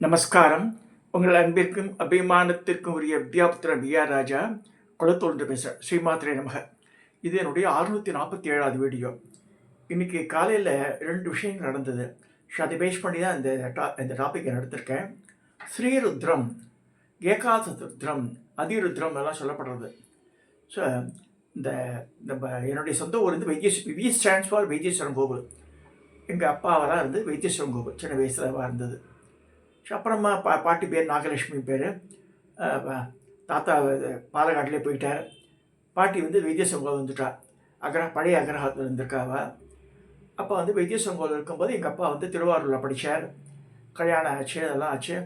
நமஸ்காரம். உங்கள் அன்பிற்கும் அபிமானத்திற்கும் உரிய வித்யாபுத்திரன் வி.ஆர். ராஜா குளத்தூர்ந்து பேசுகிறேன். ஸ்ரீமாத்திரை நமக. இது என்னுடைய 647வது வீடியோ. இன்றைக்கி காலையில் 2 விஷயங்கள் நடந்தது. ஸோ அதை பேஸ் பண்ணி தான் இந்த டாப்பிக்கை எடுத்திருக்கேன். ஸ்ரீருத்ரம், ஏகாதருத்ரம், அதிருத்ரம் எல்லாம் சொல்லப்படுறது. ஸோ இந்த என்னுடைய சொந்த ஊர் வந்து வி ஸ்டாண்ட்ஸ் ஃபார் வைத்தீஸ்வரன் கோவில். எங்கள் அப்பாவெல்லாம் இருந்து வைத்தீஸ்வரன் கோவில் சின்ன வயசில் இருந்தது. அப்புறமா பாட்டி பேர் நாகலட்சுமி பேர். தாத்தா பாலக்காட்டிலே போயிட்டார். பாட்டி வந்து வைத்தீஸ்வரன் வந்துட்டா. பழைய அக்ரஹாரத்தில் இருந்திருக்காவ. அப்போ வந்து வைத்தீஸ்வரன் இருக்கும்போது எங்கள் அப்பா வந்து திருவாரூரில் படித்தார். கல்யாணம் ஆச்சு, அதெல்லாம் ஆச்சு.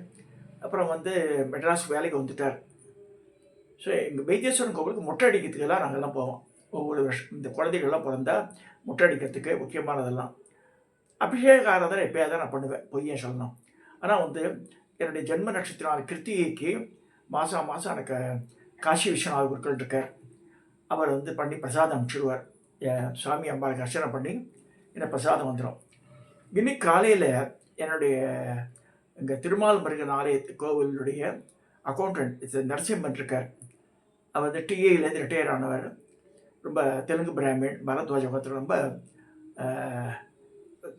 அப்புறம் வந்து மெட்ராஸ் வேலைக்கு வந்துட்டார். ஸோ எங்கள் வைத்தீஸ்வரன் கோவிலுக்கு மொட்டை அடிக்கிறதுக்கெல்லாம் நாங்கள்லாம் போவோம். ஒவ்வொரு வருஷம் இந்த குழந்தைகள்லாம் பிறந்தா மொட்டை அடிக்கிறதுக்கு முக்கியமானதெல்லாம். அபிஷேக ஆராதனை எப்போயா தான் நான் பண்ணுவேன், பொய்யே சொல்லணும். ஆனால் வந்து என்னுடைய ஜென்ம நட்சத்திரம் கிருத்திகைக்கு மாதம் எனக்கு காசி விஸ்வநாத குருக்கள் இருக்கார். அவர் வந்து பண்ணி பிரசாதம் அனுப்பிச்சிடுவார். சுவாமி அம்பாளுக்கு அர்ச்சனை பண்ணி எனக்கு பிரசாதம் வந்துடும். இன்னைக்கு காலையில் என்னுடைய எங்கள் திருமால் முருகன் ஆலயத்து கோவிலுடைய அக்கௌண்டன்ட் நரசிம்மன் இருக்கார். அவர் வந்து டிஏலேருந்து ரிட்டையர் ஆனவர். ரொம்ப தெலுங்கு பிராமின், பரத்வாஜ பத்திரம். ரொம்ப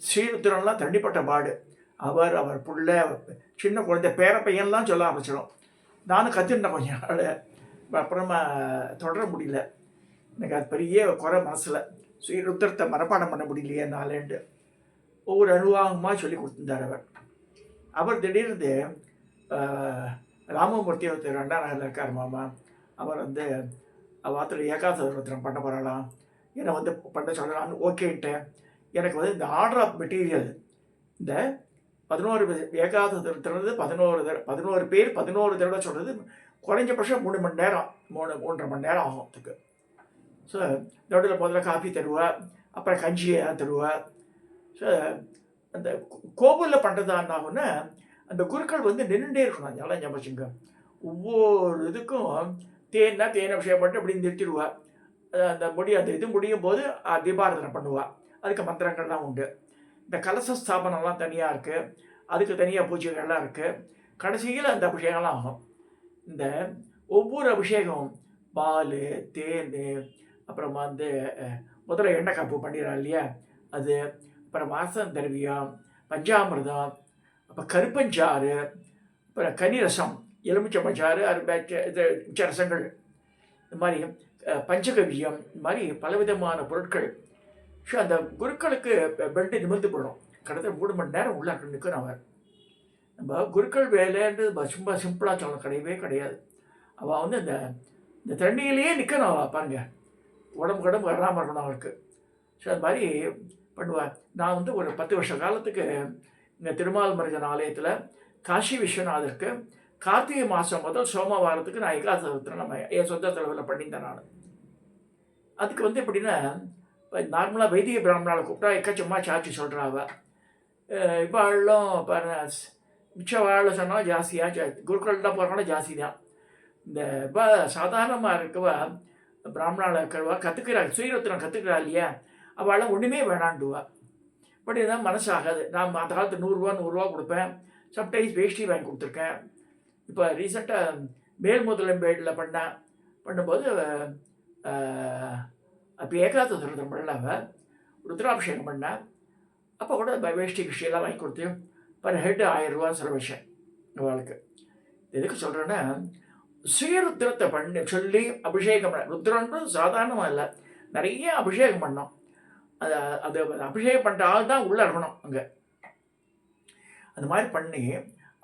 ஸ்ரீருத்ரன்லாம் தண்டிப்பட்ட பாடு. அவர் புள்ள, சின்ன குழந்தை, பேர பையன்லாம் சொல்ல ஆரம்பிச்சிடும். நானும் கற்றுட்டேன் கொஞ்சம் நாள். அப்புறமா தொடர முடியல. எனக்கு அது பெரிய குறை மனசில். ஸ்ரீருத்ரத்தை மனப்பாடம் பண்ண முடியலையே நாளேண்டு ஒவ்வொரு அனுபவமாக சொல்லி கொடுத்துருந்தார். அவர் திடீர்னு ராமமூர்த்தி ஒருத்தர் 2ஆம் நகரில் இருக்கார் மாமா. அவர் வந்து வாரத்தில் ஏகாதருத்ரம் பண்ண போகிறாளாம். என்னை வந்து பண்ண சொல்லலான்னு ஓகேன்ட்டேன். எனக்கு வந்து இந்த ஆர்டர் ஆஃப் மெட்டீரியல், இந்த 11 ஏகாதருத்ரது 11 பேர் 11 தடவை சொல்கிறது குறைஞ்சபட்சம் 3 மணி நேரம், 3.5 மணி நேரம் ஆகும் அதுக்கு. ஸோ நடுவில் முதல்ல காஃபி தருவா, அப்புறம் கஞ்சியை தருவா. ஸோ அந்த கோவிலில் பண்ணுறதான்னாகுன்னா அந்த குருக்கள் வந்து நின்றுட்டே இருக்கணும். நல்லா ஞாபகம். ஒவ்வொரு இதுக்கும் தேன் அபிஷேகம் பண்ணிட்டு அப்படி நிறுத்திடுவா. அந்த இது முடியும் போது தீபாராதனை பண்ணுவாள். அதுக்கு மந்திரங்கள்லாம் உண்டு. இந்த கலச ஸ்தாபனம்லாம் தனியாக இருக்குது. அதுக்கு தனியாக பூஜைகள்லாம் இருக்குது. கடைசியில் அந்த அபிஷேகம்லாம் ஆகும். இந்த ஒவ்வொரு அபிஷேகம் பால், தேன், அப்புறமா வந்து முதல்ல எண்ணெய் காப்பு பண்ணிடுறா இல்லையா அது, அப்புறம் வாசம் திரவியம், பஞ்சாமிர்தம், அப்புறம் கருப்பஞ்சாறு, அப்புறம் கனிரசம், எலுமிச்சம்பஞ்சாறு, இது மிச்ச ரசங்கள், இந்த மாதிரி பஞ்சகவியம், இந்த மாதிரி பலவிதமான பொருட்கள். ஸோ அந்த குருக்களுக்கு பெல்ட்டு நிமிர்ந்து போடும். கிட்டத்தட்ட 3 மணி நேரம் உள்ள நிற்கணும் அவர். நம்ம குருக்கள் வேலைன்றது சும்மா சிம்பிளாக சொல்லணும் கிடையவே கிடையாது. அவள் வந்து இந்த தண்ணியிலேயே நிற்கணும். அவள் பாருங்க, உடம்பு வராமல் இருக்கணும் அவருக்கு. ஸோ அது மாதிரி பண்ணுவாள். நான் வந்து ஒரு 10 வருஷ காலத்துக்கு இந்த திருமால் முருகன் ஆலயத்தில் காசி விஸ்வநாதருக்கு கார்த்திகை மாதம் முதல் சோமவாரத்துக்கு நான் ஏகாதசத்தில் நம்ம என் சொந்த செலவில் பண்ணியிருந்தேன் நான். அதுக்கு வந்து எப்படின்னா, நார்மலாக வைத்திய பிராமணாவை கூப்பிட்டா எக்கச்சம்மா சாட்சி சொல்கிறாவ. இப்போ ஆளும் மிச்ச வாழ சொன்னால் ஜாஸ்தியாக, குருக்கள் தான் போகிறனால ஜாஸ்தி தான். இந்த இப்போ சாதாரணமாக இருக்கவா பிராமணாவில் இருக்கிறவா ஸ்ரீருத்ரம் கற்றுக்கிறா இல்லையா, அவளாம் ஒன்றுமே வேணாண்டுவா. பட் இதுதான் மனசாகாது. நான் அந்த காலத்து 100 ரூபா கொடுப்பேன். சம்டைம்ஸ் வேஷ்டி வாங்கி கொடுத்துருக்கேன். இப்போ ரீசெண்டாக மேல்முதலம்பேட்டில் பண்ணும்போது அப்போ ஏகாதருத்ரம் பண்ணாவ ருத்ராபிஷேகம் பண்ணேன். அப்போ கூட வேஷ்டி கிஷ்டியெல்லாம் வாங்கி கொடுத்து பர் ஹெட் 1000 ரூபா செலவழிச்சேன் அவளுக்கு. எதுக்கு சொல்கிறேன்னா, ஸ்ரீருத்ரத்தை சொல்லி அபிஷேகம் பண்ண. ருத்ரன்றது சாதாரணமாக இல்லை, நிறைய அபிஷேகம் பண்ணோம். அது அபிஷேகம் பண்ணுற ஆள் தான் உள்ளே இருக்கணும் அங்கே. அந்த மாதிரி பண்ணி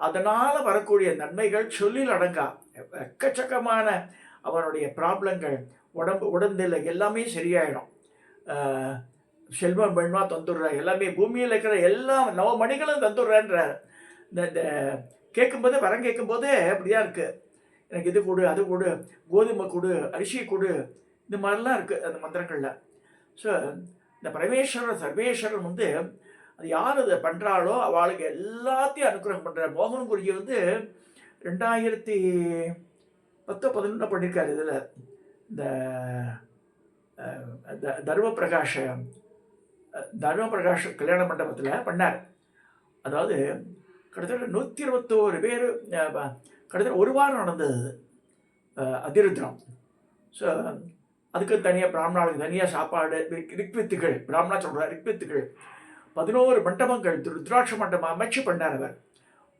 அதனால் வரக்கூடிய நன்மைகள் சொல்லில் அடங்கா. எக்கச்சக்கமான அவனுடைய ப்ராப்ளங்கள், உடம்பில் எல்லாமே சரியாயிடும். செல்வம் வேணுமா தந்துடுற, எல்லாமே பூமியில் இருக்கிற எல்லாம் நவமணிகளும் தந்துடுறேன்றார். இந்த கேட்கும்போதே வரம் கேட்கும்போதே அப்படியா இருக்குது. எனக்கு இது கொடு, அது கொடு, கோதுமை கொடு, அரிசி கொடு, இந்த மாதிரிலாம் இருக்குது அந்த மந்திரங்களில். ஸோ இந்த பரமேஸ்வரர் சர்வேஸ்வரன் வந்து அது யார் அதை பண்ணுறாளோ அவளுக்கு எல்லாத்தையும் அனுகிரகம் பண்ணுறார். மோகன் குருஜி வந்து 2010-11 பண்ணியிருக்காரு. இதில் இந்த தர்மபிரகாஷ் கல்யாண மண்டபத்தில் பண்ணார். அதாவது கிட்டத்தட்ட 121 பேர். கிட்டத்தட்ட ஒரு வாரம் நடந்தது அது அதிருத்ரம். ஸோ அதுக்கு தனியாக பிராமணாளுக்கு தனியாக சாப்பாடு, ரிக்வித்துகள், பிராமணா சொல்கிற ரிக்வித்துகள் 11 மண்டபங்கள் ருத்ராட்ச மண்டபம் அமைச்சு பண்ணார் அவர்.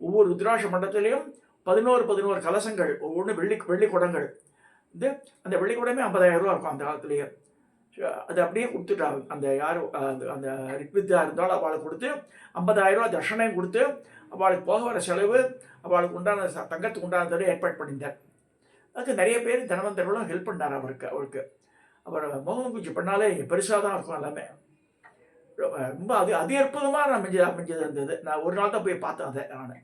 ஒவ்வொரு ருத்ராட்ச மண்டபத்திலையும் 11 கலசங்கள், ஒவ்வொன்று வெள்ளி குடங்கள். இது அந்த வெள்ளி குடமே 50,000 ரூபா இருக்கும் அந்த காலத்துலேயே. அது அப்படியே கொடுத்துட்டாங்க. அந்த யார் அந்த ரிக்வித்தாக இருந்தாலும் அவளுக்கு கொடுத்து 50,000 ரூபா தட்சணையும் கொடுத்து அவளுக்கு போக வர செலவு, அவளுக்கு உண்டான தங்கத்துக்கு உண்டானதோட ஏற்பாடு பண்ணியிருந்தார். அதுக்கு நிறைய பேர் தனவந்தர்களும் ஹெல்ப் பண்ணார் அவருக்கு. அவர் முகம் குச்சி பண்ணாலே பெருசாக தான் இருக்கும் எல்லாமே. ரொம்ப அது அற்புதமாக அமைஞ்சது இருந்தது. நான் ஒரு நாள் தான் போய் பார்த்தேன் அதை நான்.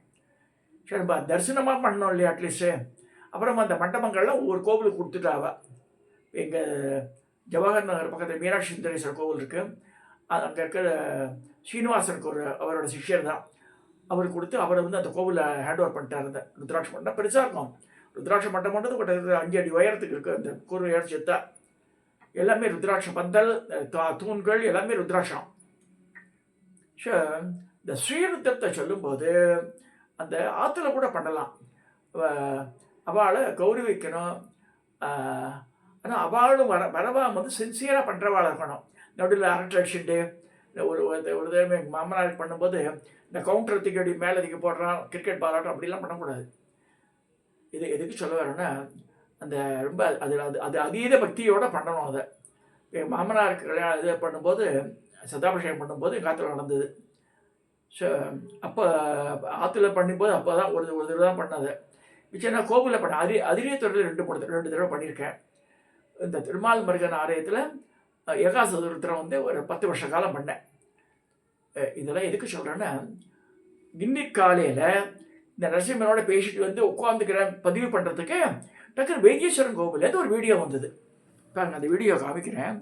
சரி, நம்ம தரிசனமாக பண்ணோம் இல்லையா அட்லீஸ்ட்டு. அப்புறம் அந்த மண்டபங்கள்லாம் ஒவ்வொரு கோவிலுக்கு கொடுத்துட்டாவா. எங்கள் ஜவஹர் நகர் பக்கத்தில் மீனாட்சி சுந்தரேஸ்வரர் கோவில் இருக்குது. அங்கே இருக்கிற ஸ்ரீனிவாசனுக்கு அவரோட சிஷ்யர் தான். அவர் கொடுத்து அவர் அந்த கோவிலை ஹேண்ட் ஓவர் பண்ணிட்டார். அந்த ருத்ராட்ச மண்டபம் பெருசாக இருக்கும். ருத்ராட்ச மண்டபம் கிட்டத்தட்ட 5 அடி உயரத்துக்கு இருக்குது. அந்த கூறு ஏற்சத்தை எல்லாமே ருத்ராட்ச பந்தல், தூண்கள் எல்லாமே ருத்ராட்சம். ஸோ இந்த ஸ்ரீருத்திரத்தை சொல்லும்போது அந்த ஆற்றுல கூட பண்ணலாம். அவளை கௌரவிக்கணும். ஆனால் அவளும் வரவா சின்சியராக பண்ணுறவாள் இருக்கணும். நடுவில் அரட்டை அடிச்சுட்டு ஒரு தடவை எங்கள் மாமனாருக்கு பண்ணும்போது இந்த கவுண்டர் தூக்கி மேலே தூக்கி போடுறான், கிரிக்கெட் பாராட்டம் அப்படிலாம் பண்ணக்கூடாது. இது எதுக்கு சொல்ல வரேன்னா, அந்த ரொம்ப அது அதீத பக்தியோடு பண்ணணும். அதை எங்கள் மாமனாருக்கு கல்யாணம் இது பண்ணும்போது, சதாபிஷேகம் பண்ணும்போது எங்கள் ஆற்றுல நடந்தது. ஸோ அப்போ ஆற்றுல பண்ணும்போது அப்போ தான் ஒரு தடவை தான் பண்ணது. மிச்சம் நான் கோவிலில் பண்ணேன். அதிரியத்துறையில் 2 தடவை பண்ணியிருக்கேன். இந்த திருமால் முருகன் ஆலயத்தில் ஏகாசதுரத்தில் ஒரு 10 வருஷ காலம் பண்ணேன். இதெல்லாம் எதுக்கு சொல்கிறேன்னா, இன்னைக்கு காலையில் இந்த நரசிம்மனோட பேசிட்டு உட்காந்துக்கிறேன் பதிவு பண்ணுறதுக்கு டக்குனு வைத்தீஸ்வரன் கோவிலேருந்து ஒரு வீடியோ வந்தது. பாருங்கள், அந்த வீடியோ காமிக்கிறேன்.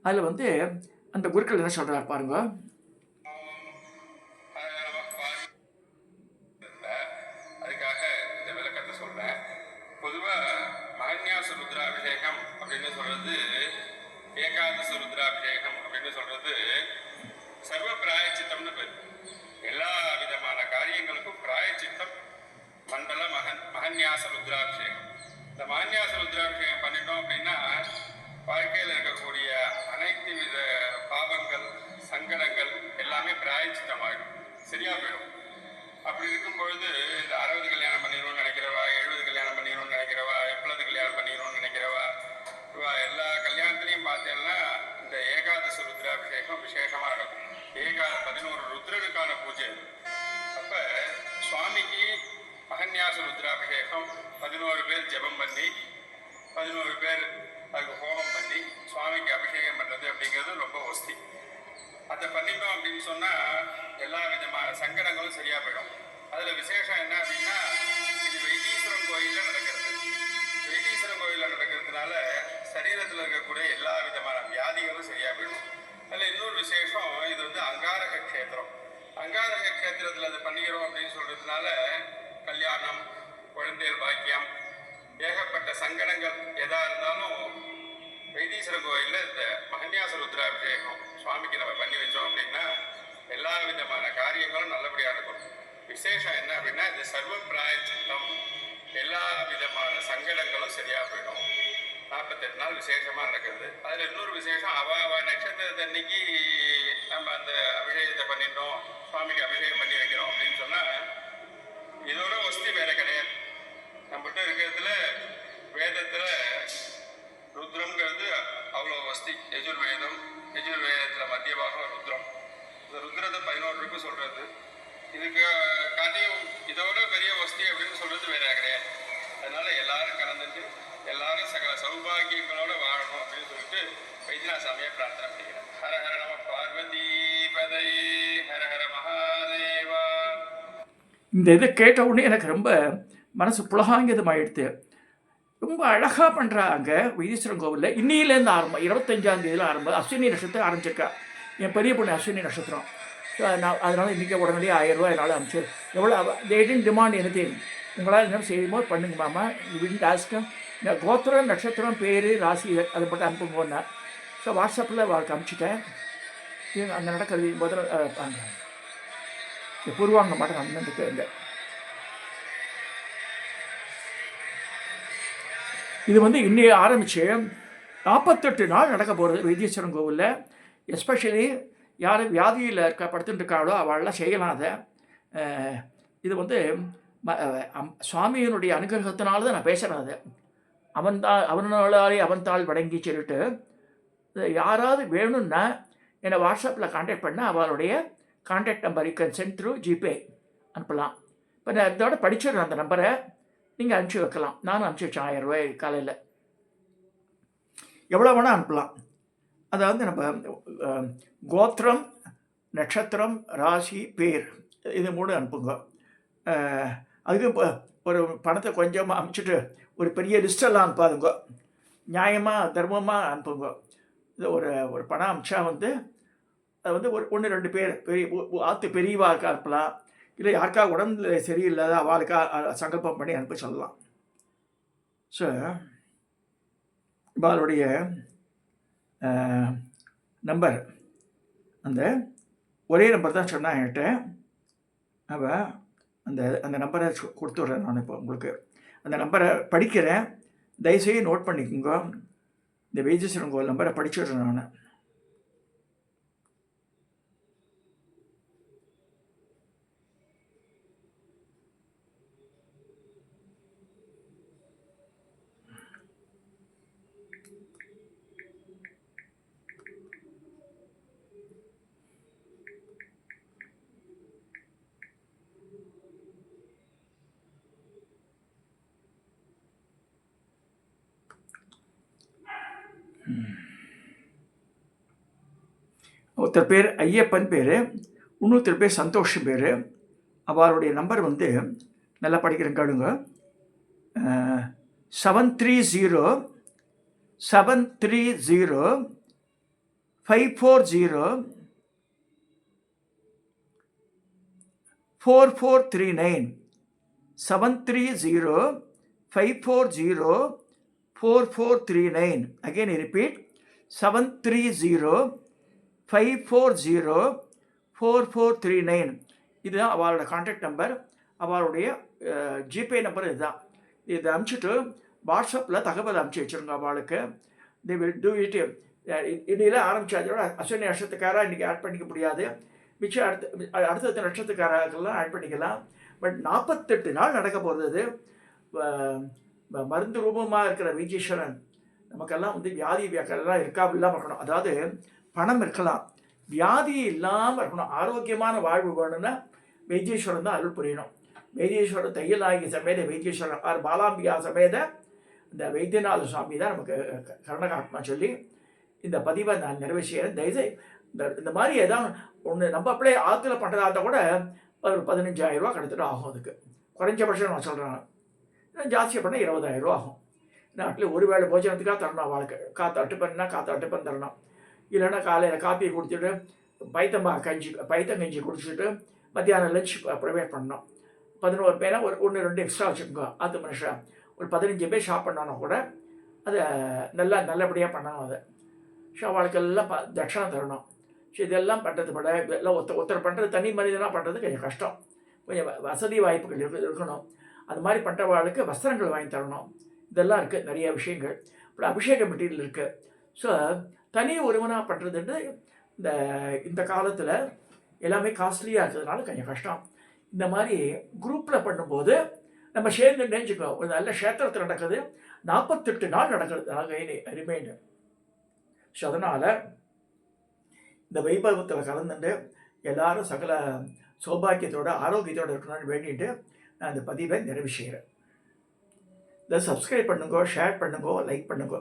அதில் அந்த குருக்கள் என்ன சொல்கிறார் பாருங்க. அதுக்காக இந்த விளக்கத்தை சொல்கிறேன். பொதுவாக மகன்யாச ருத்ராபிஷேகம் அப்படின்னு சொல்கிறது, ஏகாதச ருத்ராபிஷேகம் அப்படின்னு சொல்கிறது சர்வ பிராயச்சித்தம்னு பேர். எல்லா விதமான காரியங்களுக்கும் பிராயச்சித்தம் மண்டல மகன்யாச ருத்ராபிஷேகம். இந்த மகன்யாச ருத்ராபிஷேகம் பண்ணிட்டோம் அப்படின்னா வாழ்க்கையில் இருக்கக்கூடிய அனைத்து வித பாவங்கள், சங்கடங்கள் எல்லாமே பிராயச்சித்தமாகிடும், சரியா போயிடும். அப்படி இருக்கும் பொழுது இந்த 60 கல்யாணம் பண்ணிடணும்னு நினைக்கிறவா, 70 கல்யாணம் பண்ணிடணும்னு நினைக்கிறவா, 70 கல்யாணம் பண்ணிடணும்னு நினைக்கிறவா, எல்லா கல்யாணத்துலையும் பார்த்தேன்னா இந்த ஏகாதச ருத்ராபிஷேகம் விசேஷமாக நடக்கும். 11 ருத்ரனுக்கான பூஜை. அப்போ சுவாமிக்கு மகன்யாச ருத்ராபிஷேகம் 11 பேர் ஜெபம் பண்ணி 11 பேர் அதுக்கு ஹோமம் பண்ணி சுவாமிக்கு அபிஷேகம் பண்ணுறது அப்படிங்கிறது ரொம்ப வசதி. அதை பண்ணிட்டோம் அப்படின்னு சொன்னால் எல்லா விதமான சங்கடங்களும் சரியாக போயிடும். அதில் விசேஷம் என்ன அப்படின்னா, இது வைத்தீஸ்வரன் கோயிலில் நடக்கிறது. வைத்தீஸ்வரன் கோயிலில் நடக்கிறதுனால சரீரத்தில் இருக்கக்கூடிய எல்லா விதமான வியாதிகளும் சரியாக போயிடும். அதில் இன்னொரு விசேஷம், இது அங்காரக க்ஷேத்திரம். அங்காரக க்ஷேத்திரத்தில் அதை பண்ணிக்கிறோம் அப்படின்னு சொல்கிறதுனால கல்யாணம், குழந்தைகள் பாக்கியம், ஏகப்பட்ட சங்கடங்கள் எதாக இருந்தாலும் வைத்தீஸ்வரன் கோயிலில் இந்த மகன்யாச ருத்ராபிஷேகம் சுவாமிக்கு நம்ம பண்ணி வச்சோம் அப்படின்னா எல்லா விதமான காரியங்களும் நல்லபடியாக இருக்கும். விசேஷம் என்ன அப்படின்னா, இந்த சர்வ பிராயச்சித்தம், எல்லா விதமான சங்கடங்களும் சரியாக போயிடும். 48 நாள் விசேஷமாக நடக்குது. அதில் இன்னொரு விசேஷம், அவ நட்சத்திரத்தை அன்னைக்கு நம்ம அந்த அபிஷேகத்தை பண்ணிட்டோம், சுவாமிக்கு அபிஷேகம் பண்ணி வைக்கிறோம் அப்படின்னு சொன்னால் இதோட வசதி வேறு கிடையாது. நம்மகிட்ட இருக்கிறதுல வேதத்தில் ருத்ரம்ங்கிறது அவ்வளோ வசதி. யஜுர்வேதத்தில் மத்திய பாகம் ருத்ரம். இந்த ருத்ரத்தை 11 சொல்கிறது. இதுக்கு காட்டியும் இதோட பெரிய வசதி அப்படின்னு சொல்கிறது வேற கிடையாது. அதனால எல்லாரும் கலந்துட்டு எல்லாரும் சகல சௌபாகியங்களோட வாழணும் அப்படின்னு சொல்லிட்டு வைத்தியநாசாமியை பிரார்த்தனை பண்ணிக்கிறேன். ஹர ஹர நம பார்வதி பதை, ஹர ஹர மகாதேவா. இந்த இதை கேட்ட உடனே எனக்கு ரொம்ப மனசு புலகாங்கிதமாயிடுது. ரொம்ப அழகாக பண்ணுறாங்க வைத்தீஸ்வரன் கோவிலில். இன்னிலேருந்து ஆரம்பம், 25ஆம் தேதியில் ஆரம்பம். அஸ்வினி நட்சத்திரம் ஆரம்பிச்சிருக்கா. என் பெரிய பொண்ணு அஸ்வினி நட்சத்திரம். ஸோ அதனால் இன்றைக்கி உடனடியே 1000 ரூபா என்னால் அனுப்பிச்சு. எவ்வளோ தேடின் டிமாண்ட் எனத்தையும் உங்களால் என்ன செய்யுமோ பண்ணுங்க மாமா. இப்படின்னு டாஸ்க்கு இந்த கோத்திரம், நட்சத்திரம், பேர், ராசி அதை மட்டும் அனுப்புங்கன்னு. ஸோ வாட்ஸ்அப்பில் வாழ்க்கை அனுப்பிச்சிட்டேன். அங்கே நடக்கிறது முதல்ல பூர்வாங்க மாட்டம் நடந்துட்டு இல்லை. இது வந்து இன்னைக்கு ஆரம்பித்து 48 நாள் நடக்க போகிறது வைத்தீஸ்வரன் கோவிலில். எஸ்பெஷலி யார் வியாதியில் படுத்துட்டு இருக்காளோ அவள்லாம் செய்யலாம் அதை. இது வந்து சுவாமியினுடைய அனுகிரகத்தினால தான் நான் பேசுகிறேன். அது அவனாலே அவன்தாள் வடங்கி சொல்லிட்டு யாராவது வேணும்னா என்னை வாட்ஸ்அப்பில் கான்டாக்ட் பண்ணால் அவளுடைய contact number you can send through GPay அனுப்பலாம். இப்போ நான் இதோட படிச்சிடுறேன், அந்த நம்பரை நீங்கள் அனுப்பிச்சி வைக்கலாம். நானும் அனுப்பிச்சி வச்சேன் 1000 ரூபாய் காலையில். எவ்வளோ வேணால் அனுப்பலாம். அதாவது நம்ம கோத்திரம், நட்சத்திரம், ராசி, பேர் இது 3 அனுப்புங்க. அதுக்கு இப்போ ஒரு பணத்தை கொஞ்சமாக அனுப்பிச்சிட்டு ஒரு பெரிய லிஸ்டெல்லாம் அனுப்பாதுங்க. நியாயமாக தர்மமாக அனுப்புங்க. இது ஒரு பணம் அனுப்பிச்சா வந்து அது வந்து ஒரு 1-2 பேர் பெரிய ஆற்று பெரியவாளுக்கு அனுப்பலாம். இல்லை யாருக்கா உடம்புல சரியில்லாத அவளுக்கா சங்கல்பம் பண்ணி அனுப்ப சொல்லலாம். ஸோ இவாளுடைய நம்பர் அந்த ஒரே நம்பர் தான் சொன்னான் என்கிட்ட. அவள் அந்த நம்பரை கொடுத்துட்றேன் நான் இப்போ உங்களுக்கு. அந்த நம்பரை படிக்கிறேன், தயவுசெய்து நோட் பண்ணிக்கோங்க. இந்த வைத்தீஸ்வரன் கோவில் நம்பரை படிச்சுடுறேன் நான். ஒருத்தர் பேர் ஐயப்பன் பேர், இன்னொருத்தர் பேர் சந்தோஷம் பேர். அவருடைய நம்பர் வந்து நல்லா படிக்கிறேன் கேளுங்க. 730-540-4439. 730-540-4439. Again I repeat, 730-540-4439. இதுதான் அவளோட கான்டாக்ட் நம்பர். அவளுடைய ஜிபே நம்பர் இதுதான். இதை அனுப்பிச்சிட்டு வாட்ஸ்அப்பில் தகவல் அனுப்பிச்சி வச்சுருங்க அவளுக்கு. They will do it. இன்னில ஆரம்பிச்சதோட அஸ்வினி நட்சத்திரக்காராக இன்றைக்கி ஆட் பண்ணிக்க முடியாது. மிச்சம் அடுத்த நட்சத்திரக்காரர்கள்லாம் ஆட் பண்ணிக்கலாம். பட் 48 நாள் நடக்க போகிறது. மருந்து ரூபமாக இருக்கிற வைத்தீஸ்வரன் நமக்கெல்லாம் வந்து வியாதி வியாக்கெல்லாம் இல்லாமல் இருக்கணும். அதாவது பணம் இருக்கலாம், வியாதி இல்லாமல் இருக்கணும். ஆரோக்கியமான வாழ்வு வேணும்னா வைத்தீஸ்வரன் தான் அருள் புரியணும். வைத்தீஸ்வரர் தையலாகி சமேத வைத்தீஸ்வரன் ஆர் பாலாம்பிகா சமேத இந்த வைத்தியநாத சுவாமி தான் நமக்கு கருணகாத்மா சொல்லி இந்த பதிவை நான் நிறைவேற்றியேன். தயவுசெய்து இந்த மாதிரி ஏதாவது ஒன்று நம்ம அப்படியே ஆற்றுல பண்ணுறதா இருந்தால் கூட ஒரு 15,000 ரூபா கிடச்சிட்டு ஆகும். அதுக்கு குறைஞ்சபட்சம் நான் சொல்கிறேன். ஜாஸ்தியாக பண்ணால் 20,000 ரூபா ஆகும். நாட்டில் ஒரு வேளை போஜனத்துக்காக தரணும். அவளுக்கு காற்று அட்டுப்பன் தரணும். இல்லைன்னா காலையில் காப்பியை குடிச்சிட்டு பைத்தங்கஞ்சி குடிச்சிட்டு மத்தியானம் லஞ்ச் ப்ரொவைட் பண்ணணும். 11 பேரை ஒரு 1-2 எக்ஸ்ட்ரா வச்சுக்கோங்க. அது மனுஷன் ஒரு 15 பேர் ஷாப் பண்ணோன்னா கூட அதை நல்லபடியாக பண்ணணும். அதை ஸோ அவளுக்கெல்லாம் தட்சணம் தரணும். ஸோ இதெல்லாம் பண்ணுறது பட இதெல்லாம் ஒருத்தர் பண்ணுறது தனி மனிதனாக பண்ணுறது கொஞ்சம் கஷ்டம். கொஞ்சம் வசதி வாய்ப்புகள் இருக்கணும். அது மாதிரி பண்ணுறவாளுக்கு வஸ்திரங்கள் வாங்கி தரணும். இதெல்லாம் இருக்குது, நிறைய விஷயங்கள். அப்புறம் அபிஷேக மெட்டீரியல் இருக்குது. ஸோ தனி ஒருவனாக பண்ணுறதுன்றது இந்த காலத்தில் எல்லாமே காஸ்ட்லியாக இருக்கிறதுனால கொஞ்சம் கஷ்டம். இந்த மாதிரி குரூப்பில் பண்ணும்போது நம்ம சேர்ந்து நினைச்சுக்கலாம். ஒரு நல்ல க்ஷேத்திரத்தில் நடக்குது, 48 நாள் நடக்கிறது. ரிமைண்டர். ஸோ அதனால் இந்த வைபவத்தில் கலந்துட்டு எல்லாரும் சகல சௌபாக்கியத்தோட ஆரோக்கியத்தோடு இருக்கணும்னு வேண்டிட்டு நான் இந்த பதிவை நிறைவு செய்கிறேன். இதை சப்ஸ்கிரைப் பண்ணுங்க, ஷேர் பண்ணுங்க, லைக் பண்ணுங்க.